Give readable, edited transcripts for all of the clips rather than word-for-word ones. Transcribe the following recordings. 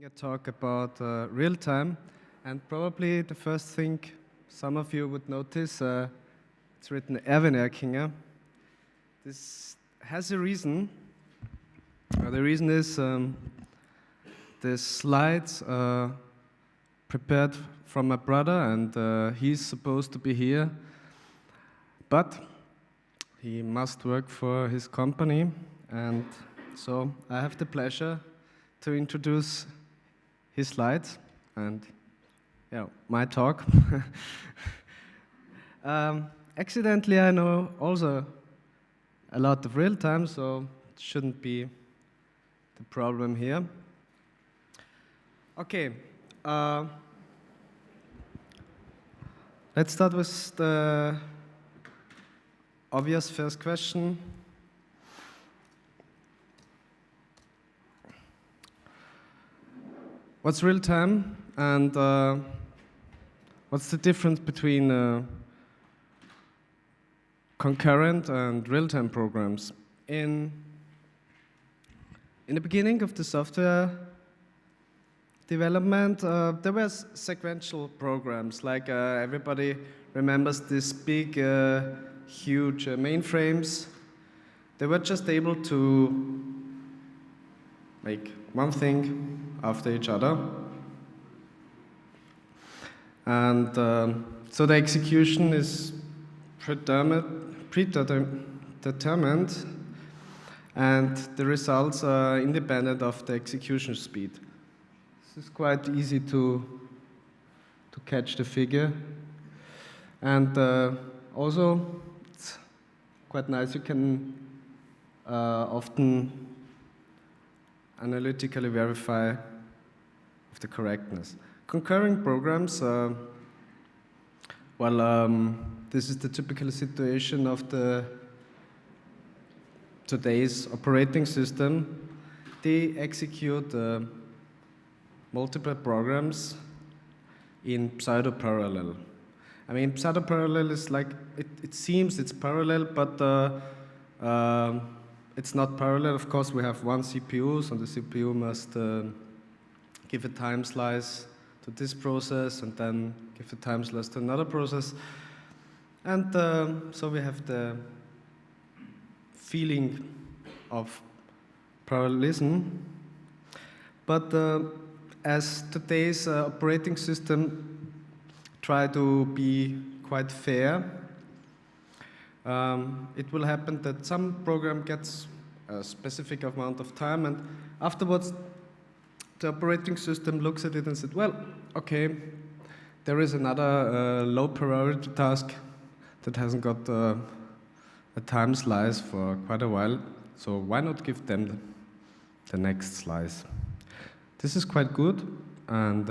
A talk about real time, and probably the first thing some of you would notice, it's written Erwin Erkinger. This has a reason. The reason is the slides are prepared from my brother, and he's supposed to be here, but he must work for his company, and so I have the pleasure to introduce his slides and my talk. Accidentally, I know also a lot of real time, so it shouldn't be the problem here. Okay, let's start with the obvious first question. What's real time, and what's the difference between concurrent and real-time programs? In the beginning of the software development, there were sequential programs, like everybody remembers these big, huge mainframes. They were just able to make one thing after each other. And so the execution is predetermined, and the results are independent of the execution speed. This is quite easy to catch the figure. And also, it's quite nice, you can often analytically verify the correctness. Concurring programs, this is the typical situation of today's operating system. They execute multiple programs in pseudo-parallel. I mean, pseudo-parallel is like, it seems it's parallel, but it's not parallel. Of course, we have one CPU, so the CPU must give a time slice to this process and then give a time slice to another process. And so we have the feeling of parallelism. But as today's operating system try to be quite fair, it will happen that some program gets a specific amount of time, and afterwards the operating system looks at it and said, well, okay, there is another low priority task that hasn't got a time slice for quite a while, so why not give them the next slice? This is quite good, and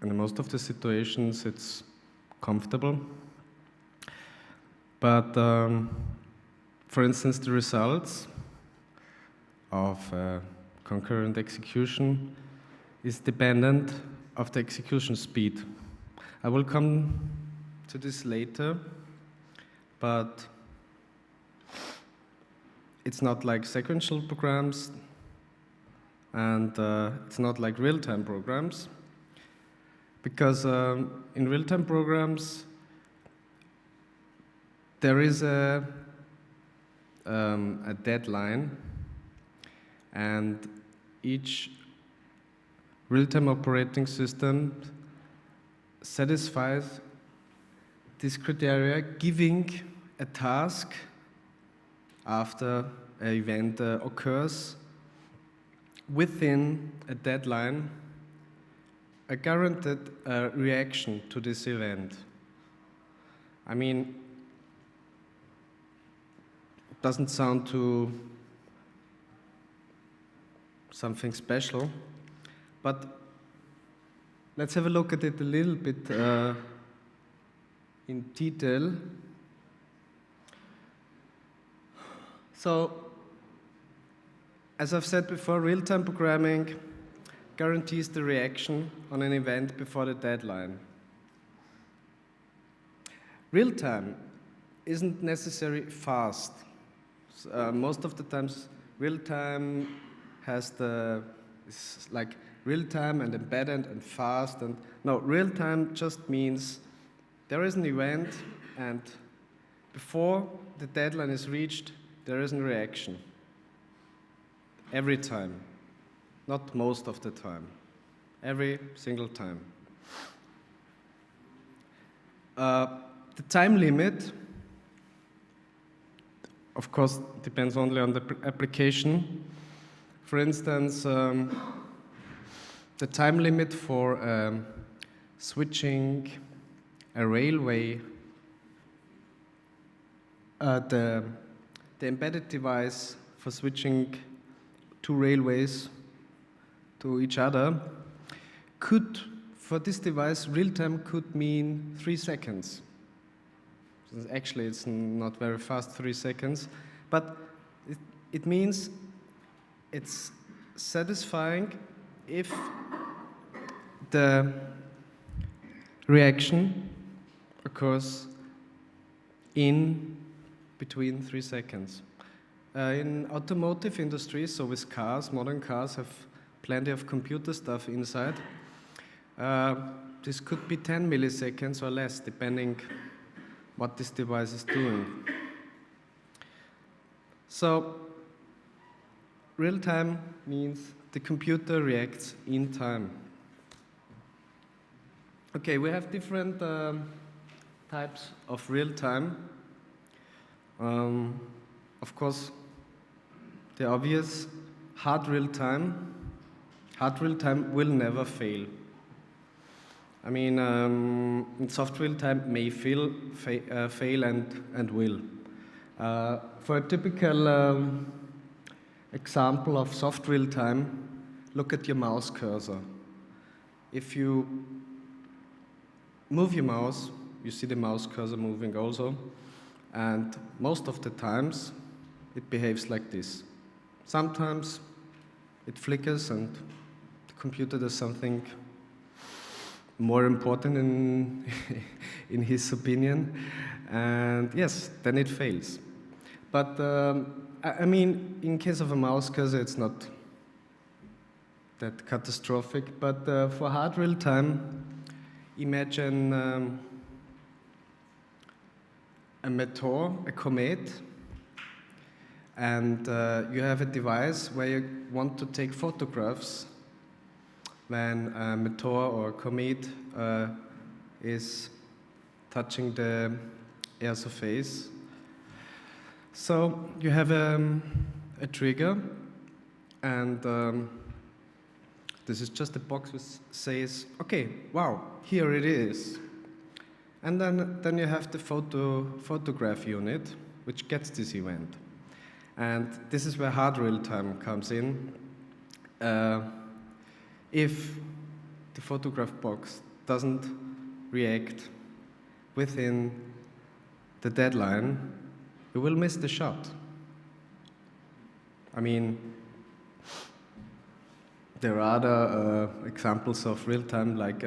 in most of the situations it's comfortable. But for instance, the results of concurrent execution is dependent of the execution speed. I will come to this later, but it's not like sequential programs, and it's not like real-time programs, because in real-time programs there is a deadline, and each real-time operating system satisfies this criteria, giving a task after an event occurs within a deadline, a guaranteed reaction to this event. I mean, it doesn't sound to something special, but let's have a look at it a little bit in detail. So, as I've said before, real-time programming guarantees the reaction on an event before the deadline. Real-time isn't necessarily fast. Most of the times, real-time It's like real time and embedded and fast. And no, real time just means there is an event, and before the deadline is reached, there is a reaction. Every time. Not most of the time. Every single time. The time limit, of course, depends only on the application. For instance, the time limit for switching a railway, the embedded device for switching two railways to each other could, for this device, real time could mean 3 seconds. Actually, it's not very fast, 3 seconds, but it means it's satisfying if the reaction occurs in between 3 seconds. In automotive industry, so with cars, modern cars have plenty of computer stuff inside. This could be 10 milliseconds or less, depending what this device is doing. So, real time means the computer reacts in time. Okay, we have different types of real time. Of course, the obvious hard real time. Hard real time will never fail. I mean, soft real time may fail and will. For a typical example of soft real time, look at your mouse cursor. If you move your mouse, you see the mouse cursor moving also, and most of the times it behaves like this. Sometimes it flickers and the computer does something more important in his opinion, and yes, then it fails. But I mean, in case of a mouse cursor, it's not that catastrophic, but for hard real time, imagine a meteor, a comet, and you have a device where you want to take photographs when a meteor or a comet is touching the Earth's surface. So you have a trigger, and this is just a box which says, okay, wow, here it is. And then you have the photograph unit, which gets this event. And this is where hard real time comes in. If the photograph box doesn't react within the deadline, you will miss the shot. I mean, there are other examples of real time, like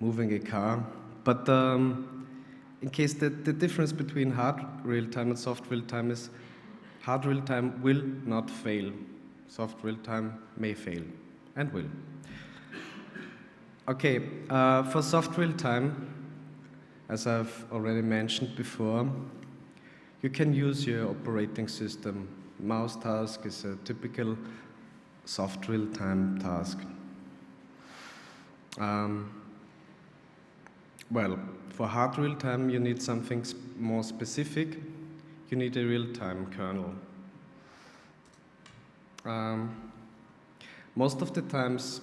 moving a car. But in case the difference between hard real time and soft real time is hard real time will not fail. Soft real time may fail. And will. Okay, for soft real time, as I've already mentioned before, you can use your operating system. Mouse task is a typical soft real time task. Well, for hard real time, you need something more specific. You need a real time kernel. Most of the times,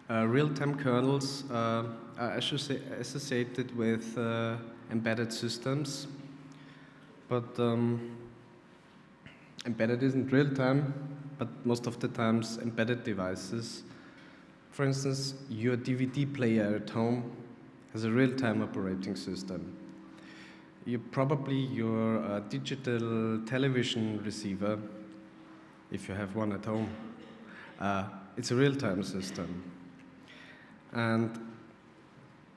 real-time kernels are associated with embedded systems, but embedded isn't real-time, but most of the times embedded devices. For instance, your DVD player at home has a real-time operating system. Probably your digital television receiver, if you have one at home, it's a real-time system. And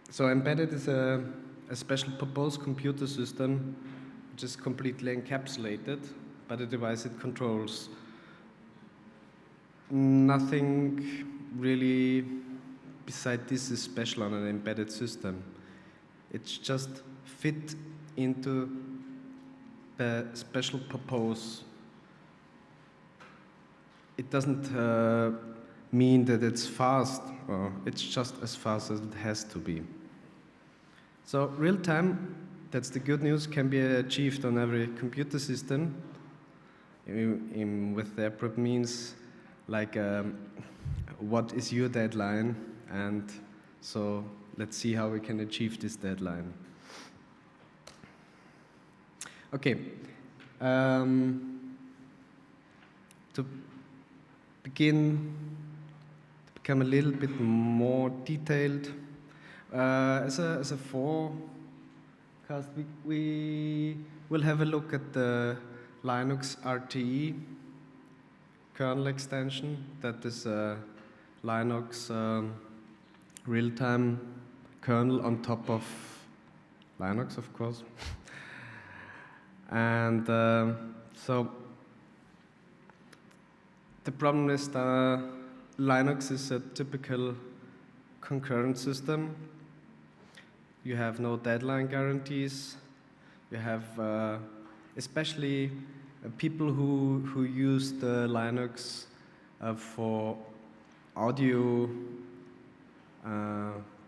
so embedded is a special purpose computer system which is completely encapsulated by the device it controls. Nothing really beside this is special on an embedded system. It's just fit into the special purpose. It doesn't mean that it's fast, or it's just as fast as it has to be. So real time, that's the good news, can be achieved on every computer system with the appropriate means, like what is your deadline, and so let's see how we can achieve this deadline. Okay, to begin, to become a little bit more detailed, as a forecast, we will have a look at the Linux RTE kernel extension. That is a Linux real-time kernel on top of Linux, of course. And so the problem is that Linux is a typical concurrent system. You have no deadline guarantees. You have especially people who use the Linux for audio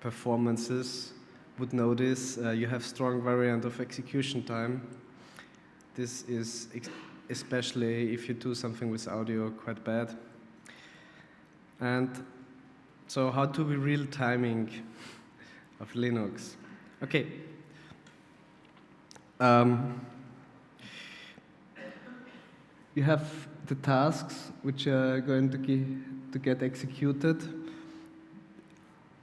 performances would notice you have strong variant of execution time. This is especially if you do something with audio quite bad. And so how do we real timing of Linux? Okay. You have the tasks which are going to get executed.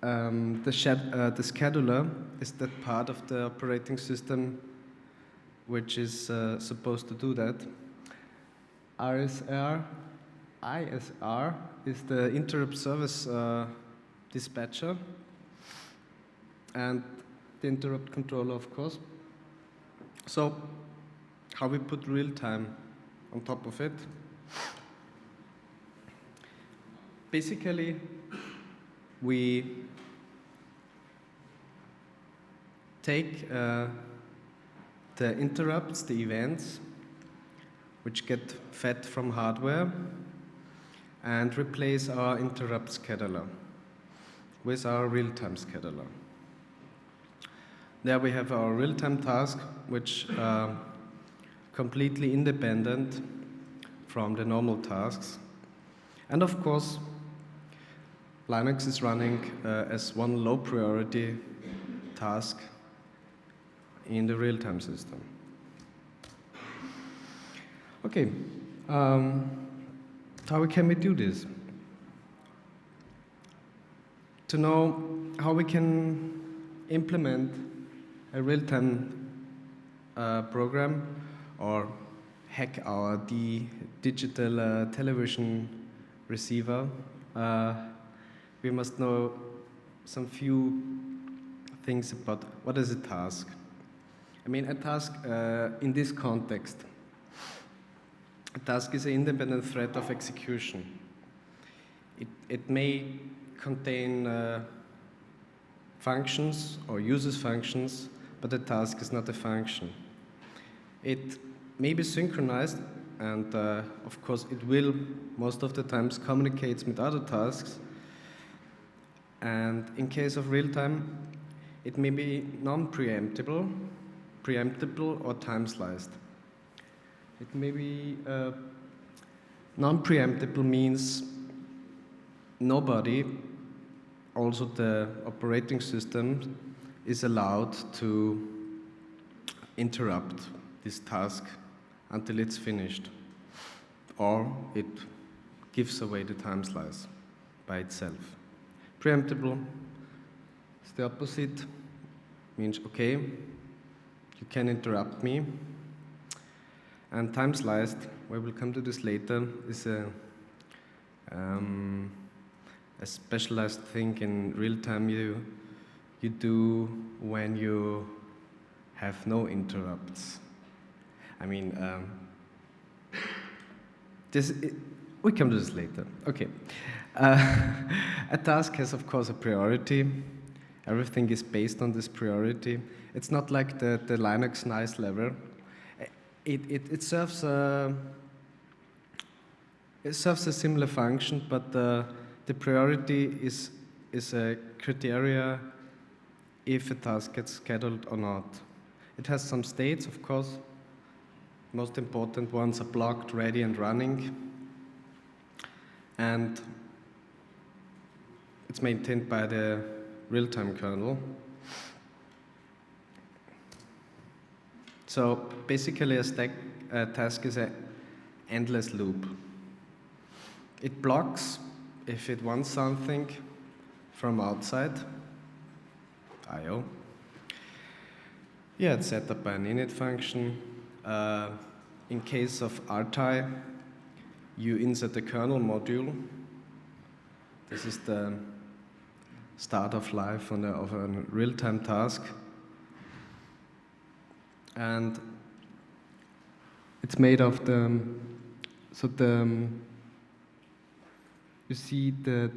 The scheduler is that part of the operating system which is supposed to do that. ISR is the interrupt service dispatcher and the interrupt controller, of course. So, how we put real time on top of it? Basically, we take the interrupts, the events, which get fed from hardware, and replace our interrupt scheduler with our real-time scheduler. There we have our real-time task, which are completely independent from the normal tasks. And of course, Linux is running as one low-priority task in the real-time system. Okay, how can we do this? To know how we can implement a real-time program or hack our digital television receiver, we must know some few things about what is a task. I mean, a task in this context. A task is an independent thread of execution. It may contain functions or uses functions, but a task is not a function. It may be synchronized, and of course it will most of the times communicate with other tasks. And in case of real time, it may be non-preemptible, preemptible, or time-sliced. It may be non-preemptible means nobody, also the operating system, is allowed to interrupt this task until it's finished, or it gives away the time slice by itself. Preemptible is the opposite, means okay, you can interrupt me. And time sliced, we will come to this later, is a specialized thing in real time you do when you have no interrupts. I mean, We come to this later. Okay. A task has, of course, a priority. Everything is based on this priority. It's not like the Linux nice level. It serves a similar function, but the priority is a criteria if a task gets scheduled or not. It has some states, of course. Most important ones are blocked, ready, and running. And it's maintained by the real-time kernel. So basically a task is an endless loop. It blocks if it wants something from outside, I/O. Yeah, it's set up by an init function. In case of RTI, you insert the kernel module. This is the start of life of a real-time task. And it's made of you see the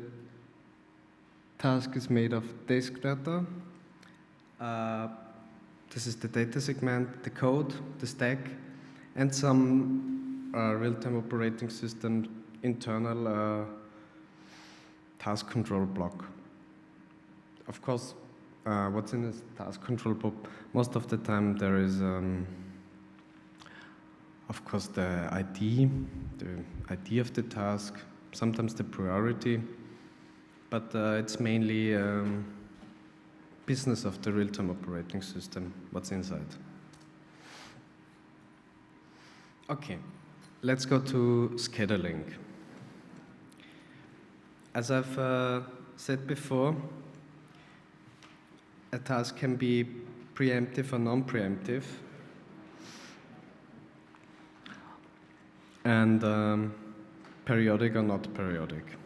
task is made of disk data. This is the data segment, the code, the stack, and some real-time operating system internal task control block. Of course, what's in this task control block? Most of the time there is, of course, the ID of the task, sometimes the priority, but it's mainly business of the real-time operating system, what's inside. Okay, let's go to scheduling. As I've said before, a task can be preemptive or non-preemptive. And periodic or not periodic.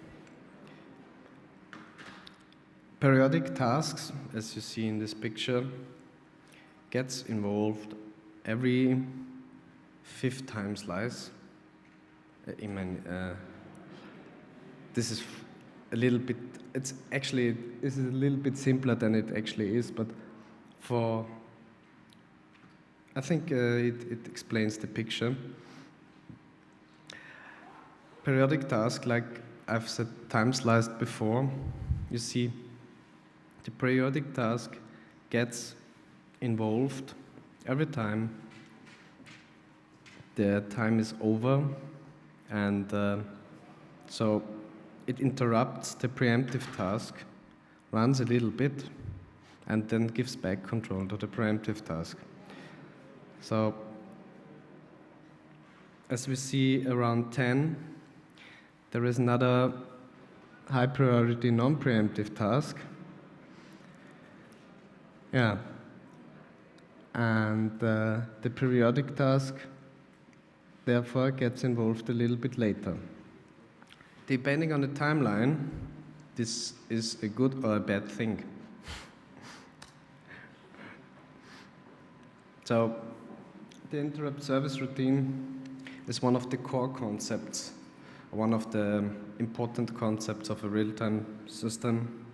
Periodic tasks, as you see in this picture, gets involved every 5th time slice. This is a little bit, this is a little bit simpler than it actually is, but I think it explains the picture. Periodic task, like I've said time sliced before, you see the periodic task gets involved every time the time is over, and so it interrupts the preemptive task, runs a little bit, and then gives back control to the preemptive task. So as we see around 10, there is another high priority non-preemptive task. Yeah. And the periodic task therefore gets involved a little bit later. Depending on the timeline, this is a good or a bad thing. So the interrupt service routine is one of the core concepts, one of the important concepts of a real-time system,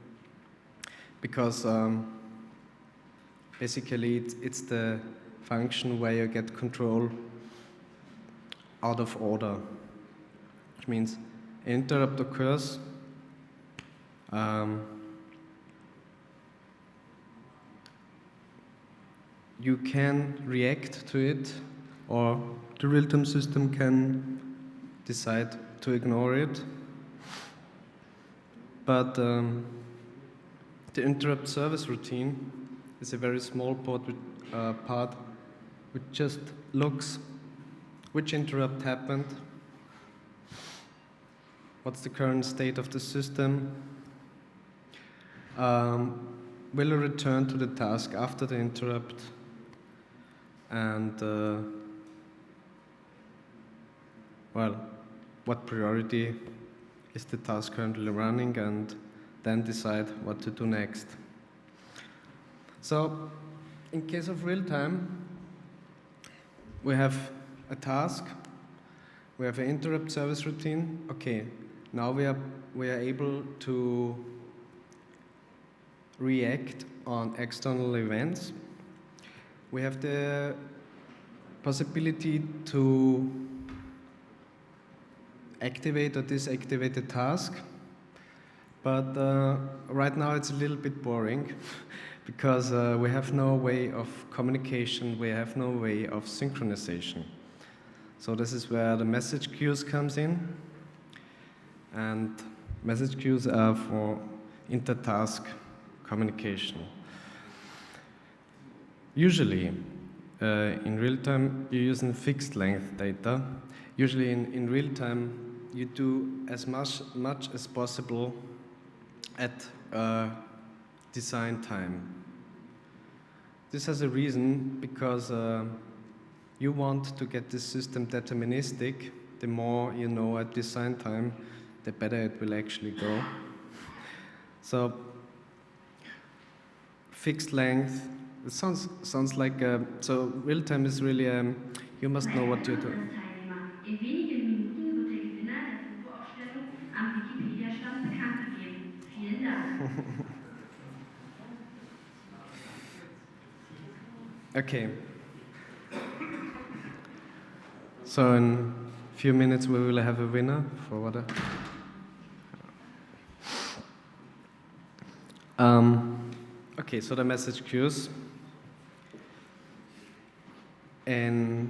because basically it's the function where you get control out of order, which means an interrupt occurs, you can react to it, or the real-time system can decide to ignore it. But the interrupt service routine is a very small part which just looks which interrupt happened, what's the current state of the system, will it return to the task after the interrupt, and what priority is the task currently running, and then decide what to do next. So, in case of real time, we have a task We have an interrupt service routine. Okay, now we are able to react on external events. We have the possibility to activate or deactivate a task, but right now it's a little bit boring because we have no way of communication, we have no way of synchronization. So this is where the message queues comes in, and message queues are for inter-task communication. Usually, in real time, you're using fixed length data. Usually in real time, you do as much as possible at design time. This has a reason because you want to get this system deterministic. The more you know at design time, the better it will actually go. So fixed length, it sounds like, so real time is really, you must know what you're doing. In wenigen Minuten wird der Gewinner der Fotoausstellung am Wikipedia-Stand bekannt gegeben. Vielen Dank. Okay. So in a few minutes we will have a winner for what? Okay, so the message queues. In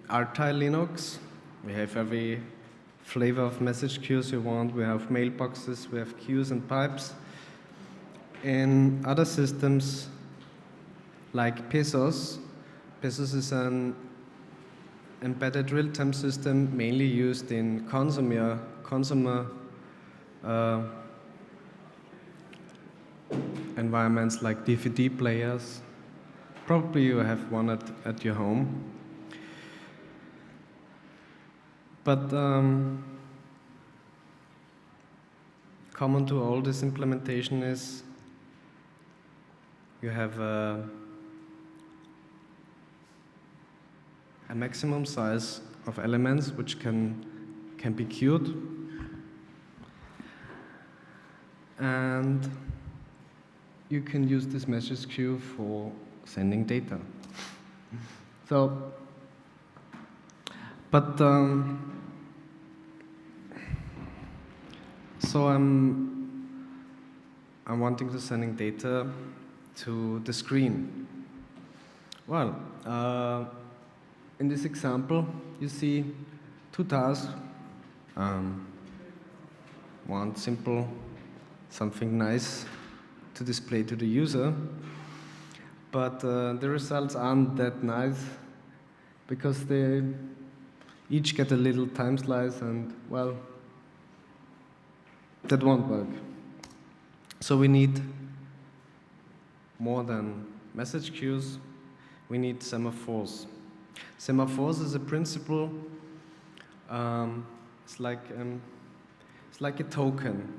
Artile Linux, we have every flavor of message queues you want. We have mailboxes, we have queues and pipes. In other systems, like Pesos is an embedded real-time system mainly used in consumer environments like DVD players. Probably you have one at your home. But common to all this implementation is you have a maximum size of elements which can be queued, and you can use this message queue for sending data. So, but so I'm wanting to sending data to the screen. Well, in this example, you see two tasks. One simple, something nice to display to the user, but the results aren't that nice because they each get a little time slice, and well, that won't work. So we need more than message queues, we need semaphores. Semaphores is a principle, it's like a token.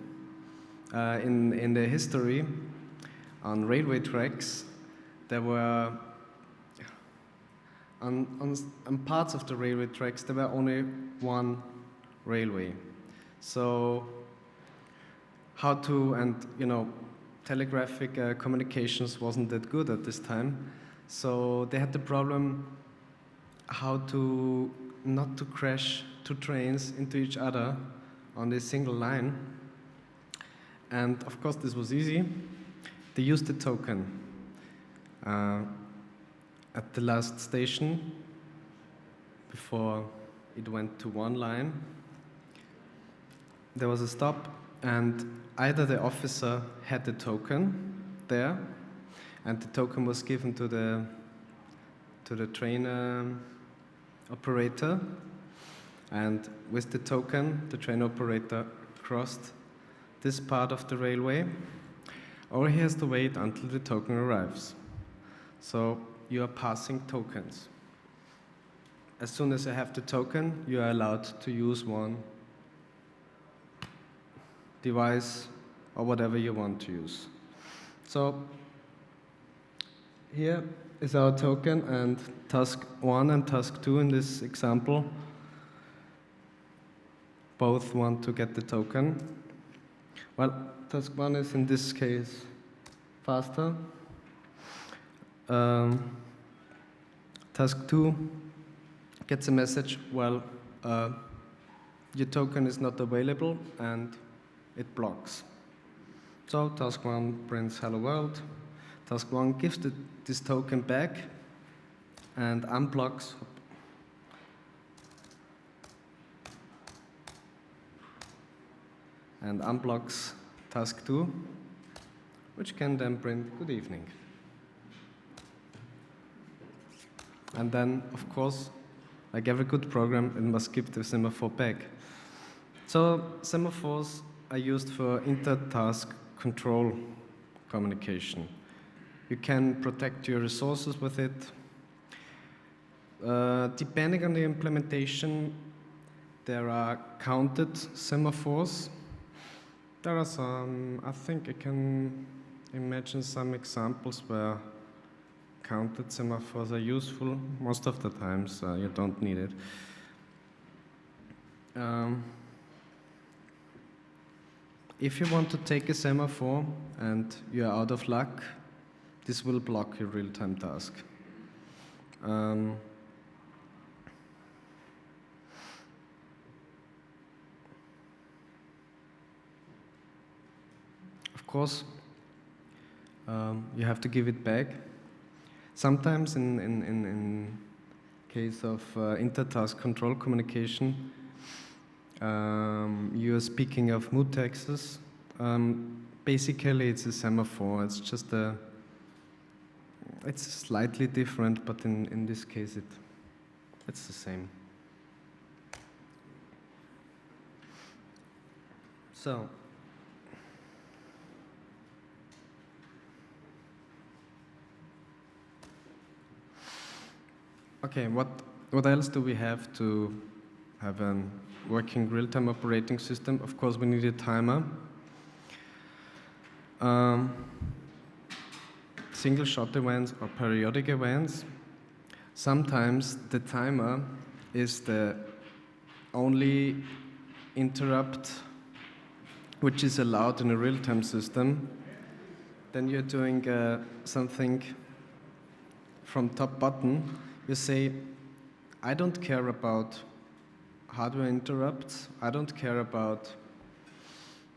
In the history, on railway tracks, there were, on parts of the railway tracks, there were only one railway. So how to, and telegraphic communications wasn't that good at this time. So they had the problem how to not to crash two trains into each other on this single line. And of course this was easy. They used the token. At the last station, before it went to one line, there was a stop, and either the officer had the token there, and the token was given to the train operator, and with the token, the train operator crossed this part of the railway, or he has to wait until the token arrives. So you are passing tokens. As soon as you have the token, you are allowed to use one device or whatever you want to use. So here is our token, and task 1 and task 2 in this example both want to get the token. Well, task 1 is in this case faster. Task 2 gets a message, well, your token is not available, and it blocks. So task 1 prints hello world. Task 1 gives this token back and unblocks task 2, which can then print good evening. And then, of course, like every good program, it must give the semaphore back. So semaphores are used for inter-task control communication. You can protect your resources with it. Depending on the implementation, there are counted semaphores. There are some, I think I can imagine some examples where counted semaphores are useful. Most of the times you don't need it. If you want to take a semaphore and you're out of luck, this will block your real-time task. Of course, you have to give it back. Sometimes in case of inter-task control communication, you are speaking of mutexes. Basically, it's a semaphore. It's just it's slightly different, but in this case, it's the same. So, okay, what else do we have to have a working real-time operating system? Of course, we need a timer. Single-shot events or periodic events. Sometimes the timer is the only interrupt which is allowed in a real-time system. Then you're doing something from top button. You say, I don't care about hardware interrupts. I don't care about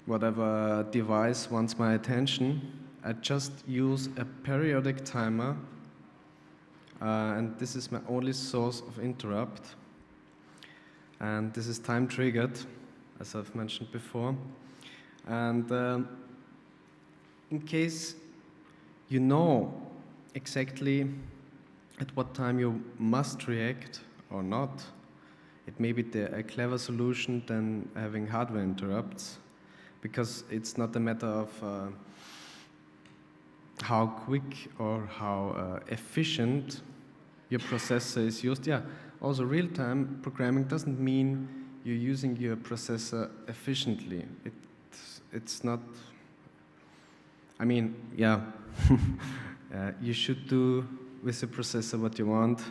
whatever device wants my attention. I just use a periodic timer, and this is my only source of interrupt. And this is time triggered, as I've mentioned before. And in case you know exactly at what time you must react or not, it may be a clever solution than having hardware interrupts, because it's not a matter of how quick or how efficient your processor is used. Yeah, also real-time programming doesn't mean you're using your processor efficiently. It's not, I mean, yeah, you should do with the processor what you want,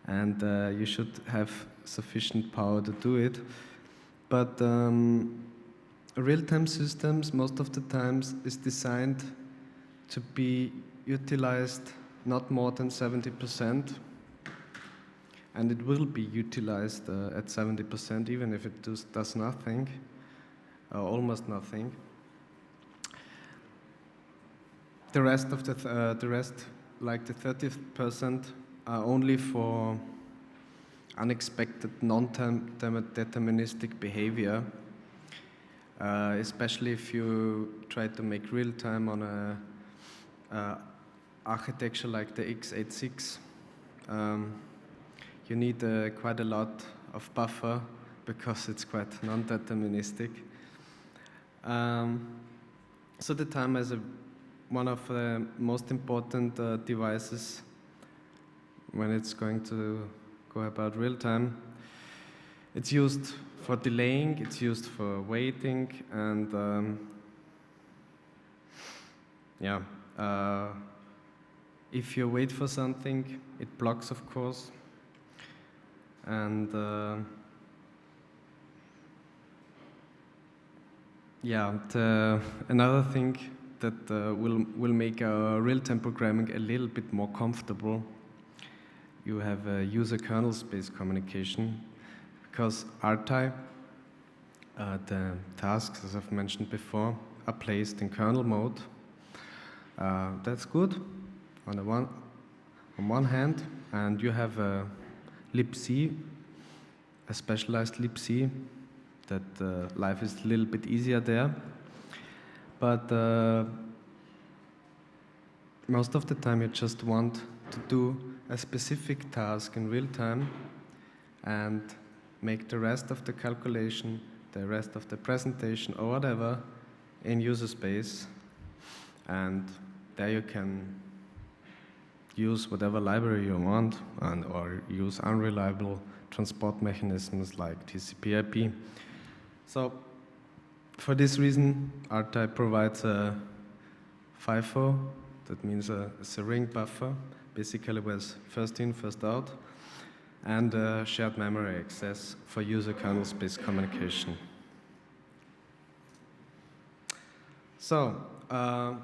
and you should have sufficient power to do it. But real-time systems, most of the times, is designed to be utilized not more than 70%, and it will be utilized at 70%, even if it does nothing, almost nothing. The rest, like the 30%, are only for unexpected, non-deterministic behavior, especially if you try to make real-time on a architecture like the x86. You need quite a lot of buffer because it's quite non-deterministic. So the timer is one of the most important devices when it's going to go about real time. It's used for delaying, it's used for waiting, and if you wait for something, it blocks, of course. And Yeah, another thing that will make real-time programming a little bit more comfortable. You have a user kernel space communication, because RTI, the tasks, as I've mentioned before, are placed in kernel mode. That's good on one hand, and you have a libc, a specialized libc, that life is a little bit easier there. But most of the time you just want to do a specific task in real time and make the rest of the calculation, the rest of the presentation or whatever in user space, and there you can use whatever library you want or use unreliable transport mechanisms like TCP/IP. So for this reason, RTI provides a FIFO, that means it's a ring buffer, basically with first in, first out, and shared memory access for user kernel space communication. So, I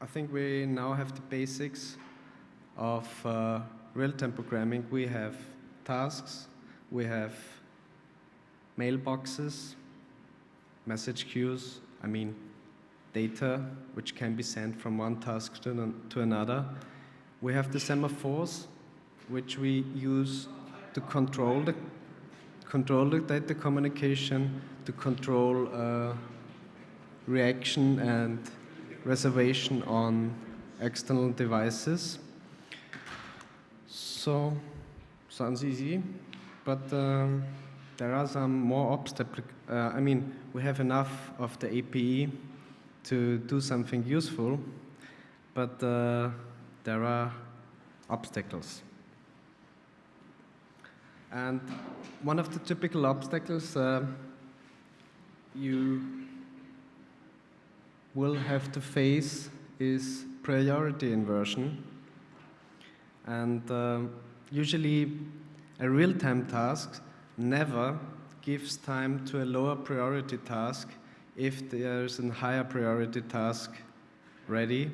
think we now have the basics of real-time programming. We have tasks, we have mailboxes, message queues, data which can be sent from one task to another. We have the semaphores, which we use to control the data communication, to control reaction and reservation on external devices. So, sounds easy, but there are some more obstacles. We have enough of the API to do something useful, but there are obstacles. And one of the typical obstacles you will have to face is priority inversion. And usually a real-time task never gives time to a lower priority task if there's a higher priority task ready,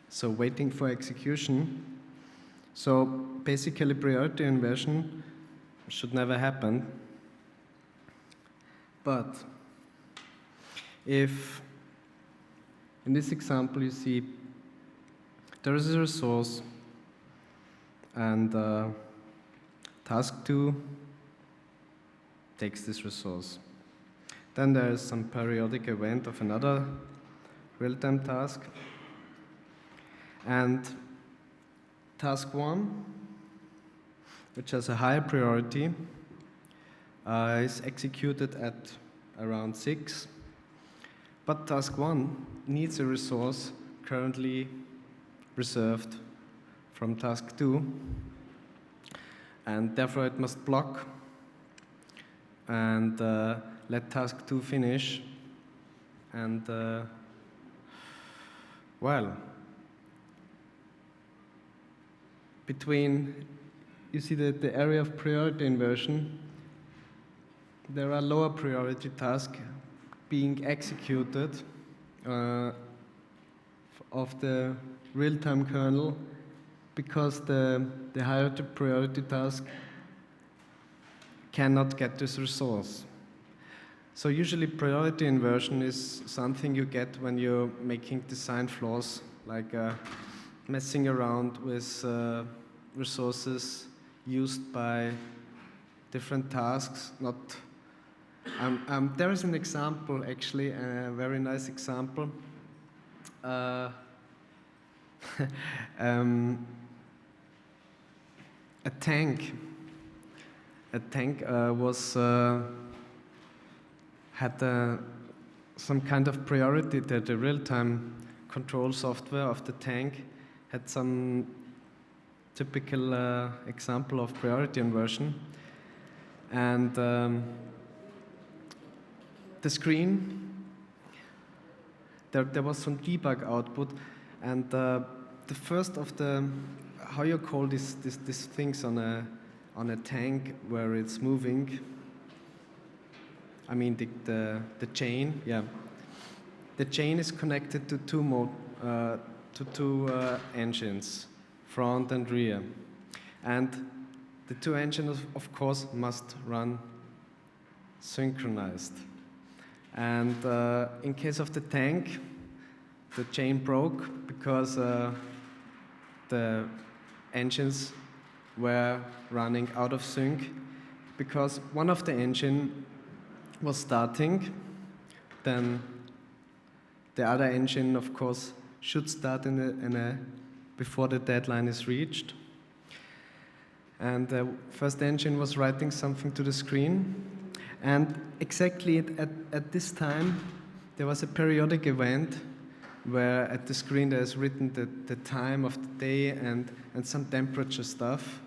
so waiting for execution. So basically priority inversion should never happen. But if in this example you see there is a resource and task 2 takes this resource. Then there is some periodic event of another real-time task. And task 1, which has a higher priority, is executed at around 6. But task 1 needs a resource currently reserved from task 2, and therefore it must block and let task 2 finish. And you see that the area of priority inversion, there are lower priority tasks being executed of the real-time kernel because the higher priority task cannot get this resource. So usually priority inversion is something you get when you're making design flaws, like messing around with resources used by different tasks. There is an example, actually, a very nice example. A tank had some kind of priority that the real-time control software of the tank had some typical example of priority inversion. And the screen, there was some debug output, and the first of the, how you call these things on a tank where it's moving, I mean the chain, yeah. The chain is connected to two engines, front and rear. And the two engines, of course, must run synchronized. And in case of the tank, the chain broke because the engines were running out of sync, because one of the engine was starting, then the other engine, of course, should start before the deadline is reached. And the first engine was writing something to the screen. And exactly at this time, there was a periodic event where at the screen there's written the time of the day and some temperature stuff.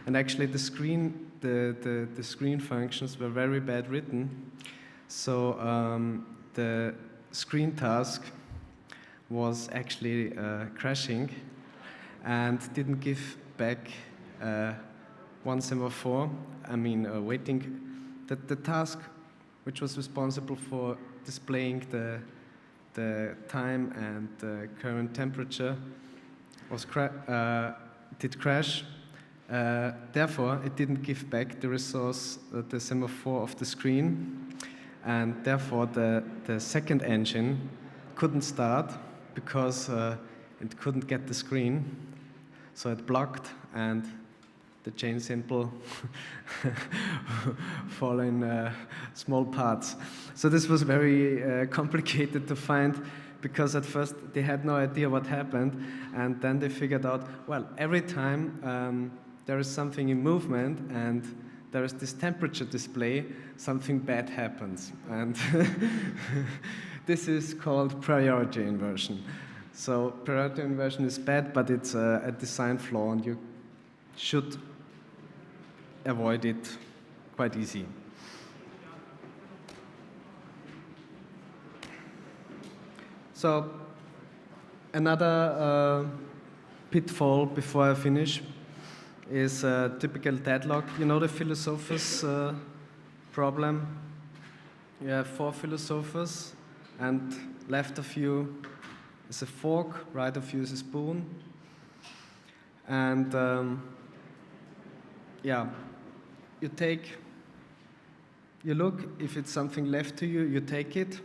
And actually the screen functions were very bad written. So the screen task was actually crashing and didn't give back one semaphore. I mean, waiting. The task which was responsible for displaying the time and the current temperature did crash. Therefore, it didn't give back the resource, the semaphore of the screen, and therefore the second engine couldn't start because it couldn't get the screen, so it blocked and the chain simple fall in small parts. So this was very complicated to find, because at first they had no idea what happened, and then they figured out, well, every time there is something in movement and there is this temperature display, something bad happens. And this is called priority inversion. So priority inversion is bad, but it's a design flaw, and you should avoid it quite easy. So another pitfall before I finish is a typical deadlock. You know the philosopher's problem? You have 4 philosophers, and left of you is a fork, right of you is a spoon. And you look, if it's something left to you, you take it.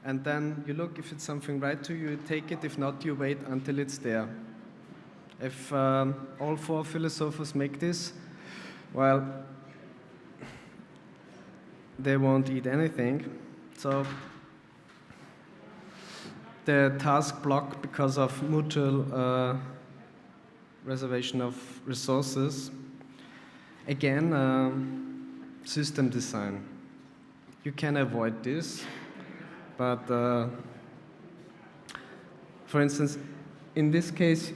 And then you look, if it's something right to you, you take it. If not, you wait until it's there. If all 4 philosophers make this, well, they won't eat anything. So the task block because of mutual reservation of resources. Again, system design. You can avoid this, but for instance, in this case,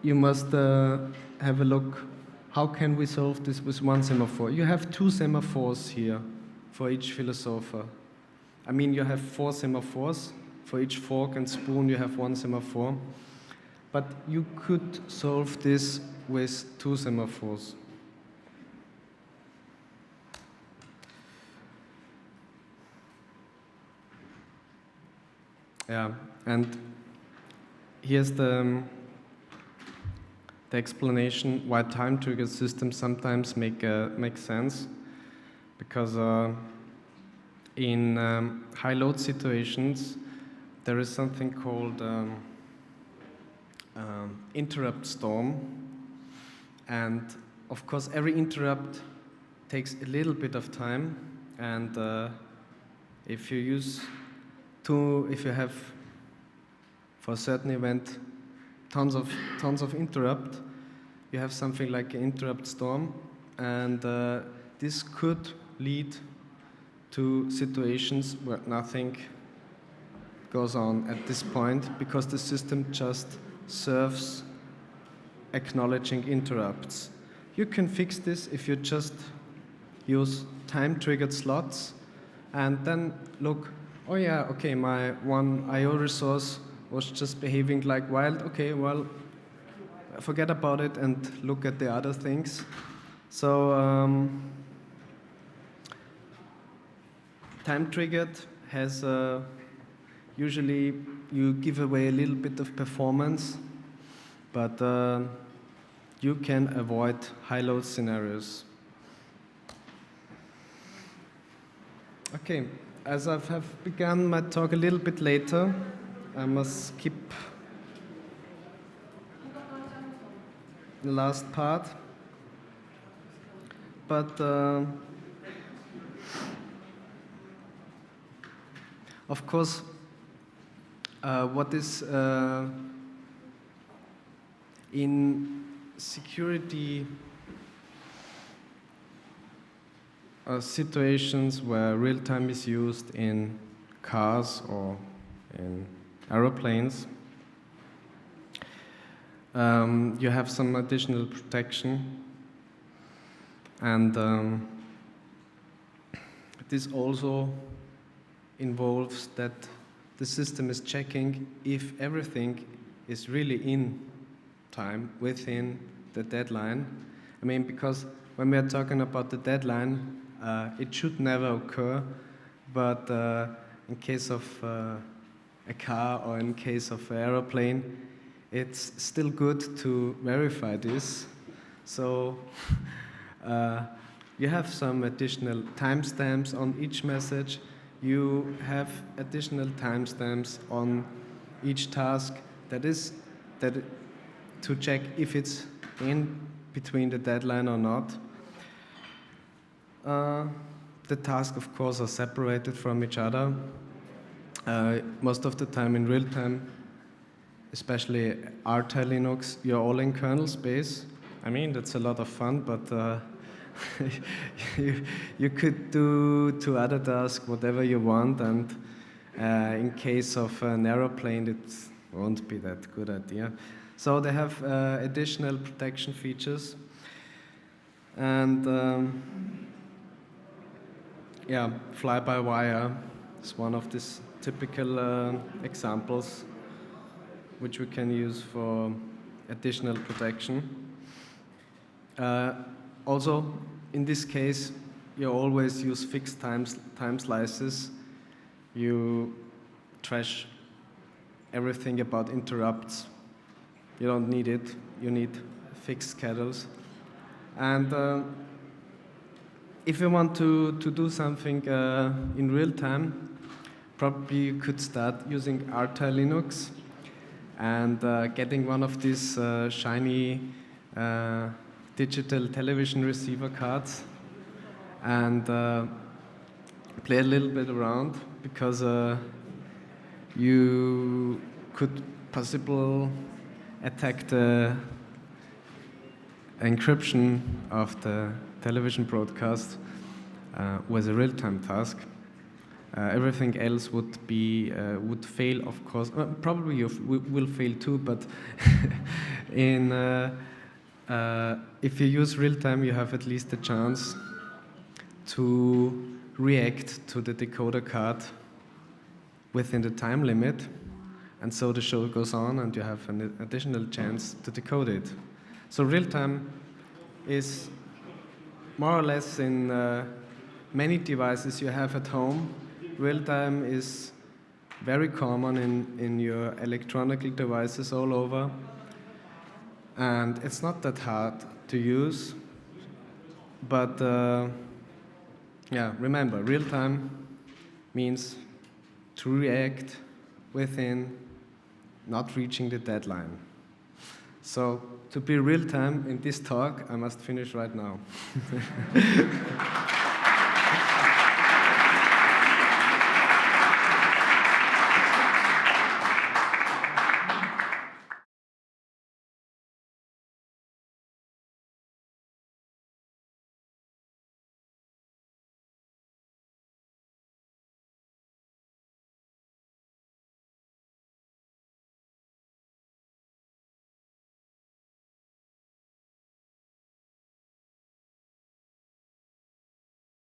you must have a look, how can we solve this with one semaphore? You have 2 semaphores here for each philosopher. I mean, you have 4 semaphores. For each fork and spoon, you have 1 semaphore. But you could solve this with 2 semaphores. Yeah, and here's the explanation why time trigger systems sometimes make sense, because in high load situations there is something called interrupt storm, and of course every interrupt takes a little bit of time, and if you have for a certain event tons of interrupt, you have something like an interrupt storm, and this could lead to situations where nothing goes on at this point, because the system just serves acknowledging interrupts. You can fix this if you just use time-triggered slots and then look, oh yeah, okay, my one I/O resource was just behaving like wild. Okay, well, forget about it and look at the other things. So time triggered has usually you give away a little bit of performance, but you can avoid high load scenarios. Okay, as I have begun my talk a little bit later, I must skip the last part. But of course, what is in security situations where real time is used in cars or in aeroplanes, you have some additional protection, and this also involves that the system is checking if everything is really in time, within the deadline. I mean, because when we are talking about the deadline, it should never occur, but in case of a car or in case of an aeroplane, it's still good to verify this. So you have some additional timestamps on each message. You have additional timestamps on each task to check if it's in between the deadline or not. The tasks, of course, are separated from each other. Most of the time in real time, especially Arch Linux, you're all in kernel space. I mean, that's a lot of fun, but you could do to other tasks whatever you want, and in case of an aeroplane, it won't be that good idea. So they have additional protection features, and yeah, fly-by-wire is one of these typical examples which we can use for additional protection. Also, in this case, you always use fixed time slices. You trash everything about interrupts. You don't need it. You need fixed schedules. And if you want to do something in real time, probably you could start using Arch Linux and getting one of these shiny digital television receiver cards and play a little bit around, because you could possibly attack the encryption of the television broadcast with a real-time task. Everything else would fail, of course. Probably you will fail too, but if you use real-time, you have at least a chance to react to the decoder card within the time limit, and so the show goes on and you have an additional chance to decode it. So real-time is more or less in many devices you have at home. Real-time is very common in your electronic devices all over, and it's not that hard to use. But yeah, remember, real-time means to react within not reaching the deadline. So to be real-time in this talk, I must finish right now.